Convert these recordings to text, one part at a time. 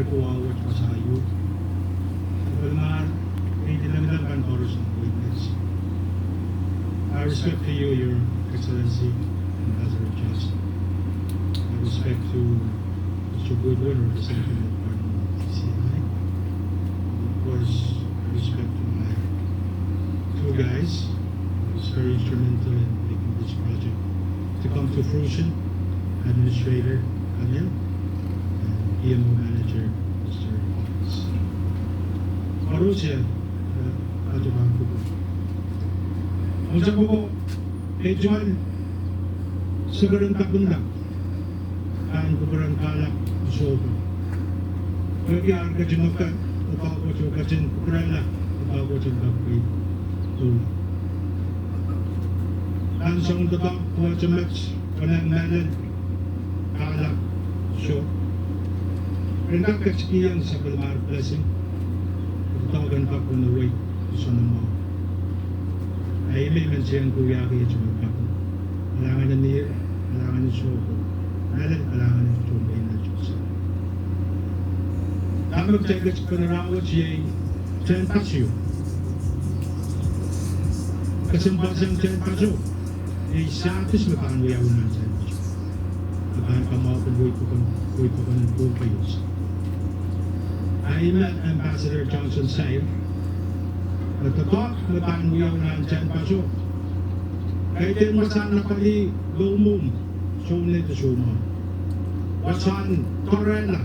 kuwawat pasayo. Palmar, hindi lang kan oras ng witness. I respect to you, Your Excellency, Ambassador Johnson. I respect to Mr. Goodwin, representing the Department of TCI. Of course, I respect to my two guys who was very instrumental in making this project to come to fruition, Administrator Daniel and EMO Manager Mr. Owens. Marusya, ato ba ko po? Ang sabi ko, medyo sa garang takbundak, ang kukurang kalak, usobo. Kaya ka dyan ka, napako dyan ka dyan kukurang na, napako dyan ka kay tulak. Ang siyang dapat, kuha dyan match, kanang nanan, kalak, show. Rendak kaksikiyang sa Palmar Blessing, tawagan pa ko na wait, gusto na mo. Ay may man siyang kuya kaya dyan magpako. Alangan na niya, alangan na show ko. Alangan na Pohnpei na Diyos. Tamag tayo sa panarawat siya dyan pasyo. Kasimpasang dyan pasyo. Ay satis mapanguyaw na dyan pasyo. Mapahan pa mga pagbuhay ko ka ng Pohnpei. I met Ambassador Johnson sa'yo. Nagtatok, mapanguyaw na dyan pasyo. Kaya din masana pali lumum, sumne to suma. Wasan torrela,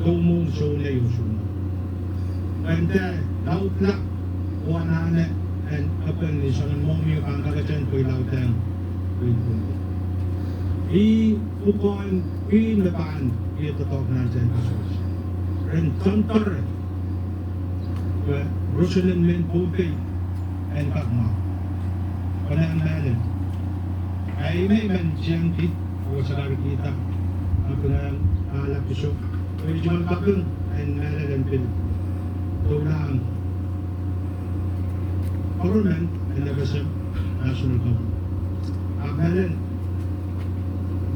lumum sumne yung suma. And then, lautlak, wanane, and upon isang momyo ang kagatan ko'y lautang ko'y punta. Upon pinabaan, itatok na dyan pasyo. And tontor, Russian men Pohnpei, and Pagma. Panang natin ay may man siyang kit o sa kakikita ang panang alak iso original bakang and nalalan pin tulang government and FSM national government Abnalan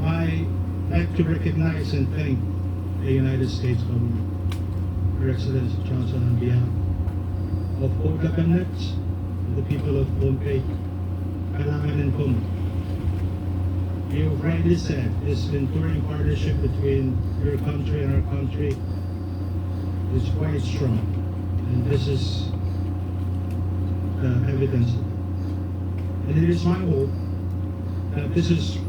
I like to recognize and thank the United States government, Her Excellency Johnson, on behalf of all the Nett and the people of Pohnpei. Kailangan and Kum. You've rightly said this enduring partnership between your country and our country is quite strong, and this is the evidence. And it is my hope that this is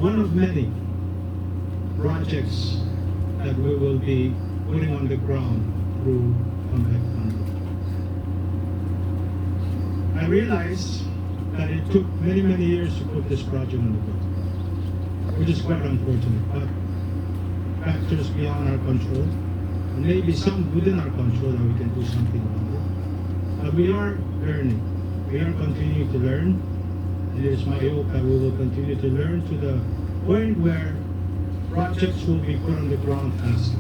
one of many projects that we will be putting on the ground through Pohnpei. I realize that it took many years to put this project on the ground, which is quite unfortunate, but factors beyond our control, and maybe some within our control that we can do something about it. But we are learning. We are continuing to learn, and it is my hope that we will continue to learn to the point where projects will be put on the ground faster.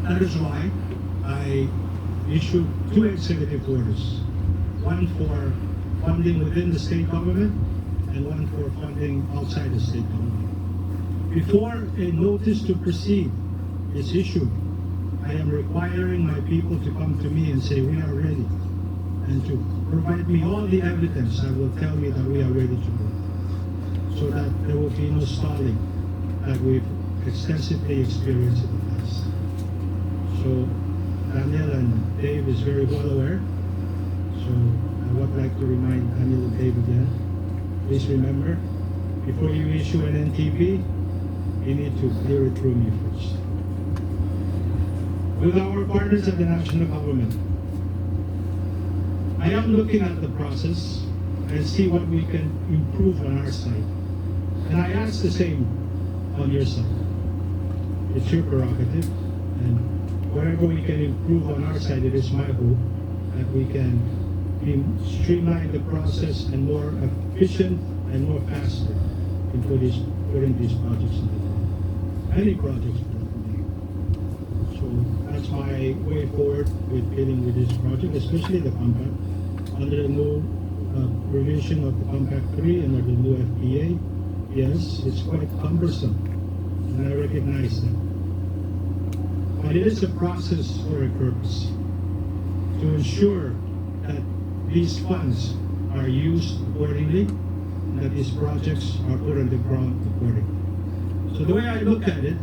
That is why I issued 2 executive orders, one for funding within the state government and one for funding outside the state government. Before a notice to proceed is issued, I am requiring my people to come to me and say we are ready, and to provide me all the evidence that will tell me that we are ready to go, so that there will be no stalling that we've extensively experienced in the past. So Daniel and Dave is very well aware. So I would like to remind Daniel and Dave again, please remember, before you issue an NTP, you need to clear it through me first. With our partners at the national government, I am looking at the process and see what we can improve on our side. And I ask the same on your side. It's your prerogative, and wherever we can improve on our side, it is my hope that we can streamline the process and more efficient and more faster in putting these projects in the ground. Any projects. So that's my way forward with dealing with this project, especially the compact. Under the new revision of the Compact 3 and under the new FPA, yes, it's quite cumbersome, and I recognize that. But it is a process for a purpose, to ensure that these funds are used accordingly, and that these projects are put on the ground accordingly. So the way I look at it,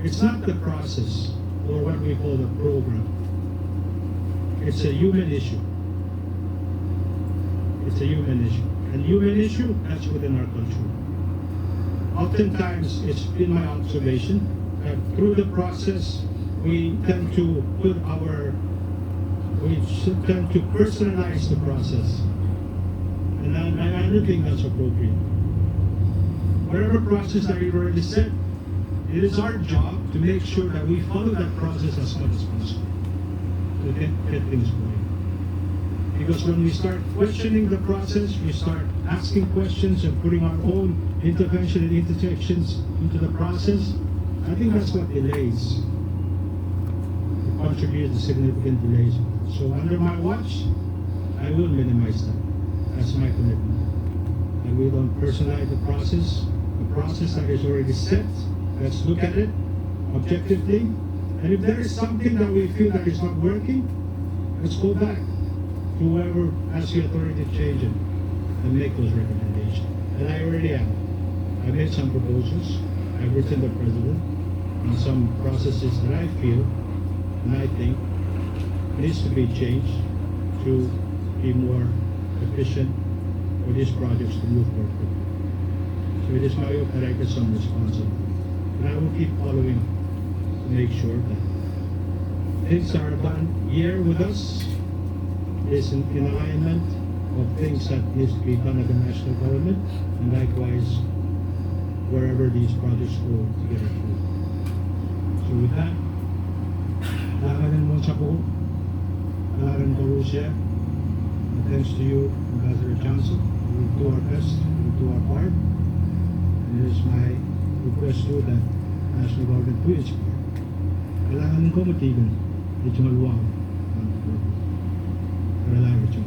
it's not the process or what we call the program. It's a human issue. It's a human issue. And human issue, that's within our control. Oftentimes, it's been my observation that through the process, we tend to personalize the process. And I don't think that's appropriate. Whatever process that we already set, it is our job to make sure that we follow that process as much as possible to get things going. Because when we start questioning the process, we start asking questions and putting our own intervention and interjections into the process, I think that's what delays. It contributes to significant delays. So under my watch, I will minimize that. That's my commitment. And we don't personalize the process that is already set. Let's look at it objectively. And if there is something that we feel that is not working, let's go back to whoever has the authority to change it and make those recommendations. And I already have. I made some proposals. I've written the president on some processes that I feel and I think needs to be changed to be more efficient for these projects to move forward quickly. So it is my hope that I get some responsibility. And I will keep following to make sure that things are done here with us is in alignment of things that needs to be done at the national government, and likewise wherever these projects go to get approved. So with that, lakarin mo sa buo, lakarin ko siya. Thanks to you, Ambassador Johnson. We will do our best, we will do our part. And it is my request to that national government to inspire. Kailangan ko matigan, medyo maluwang ang programa. Para lang ito.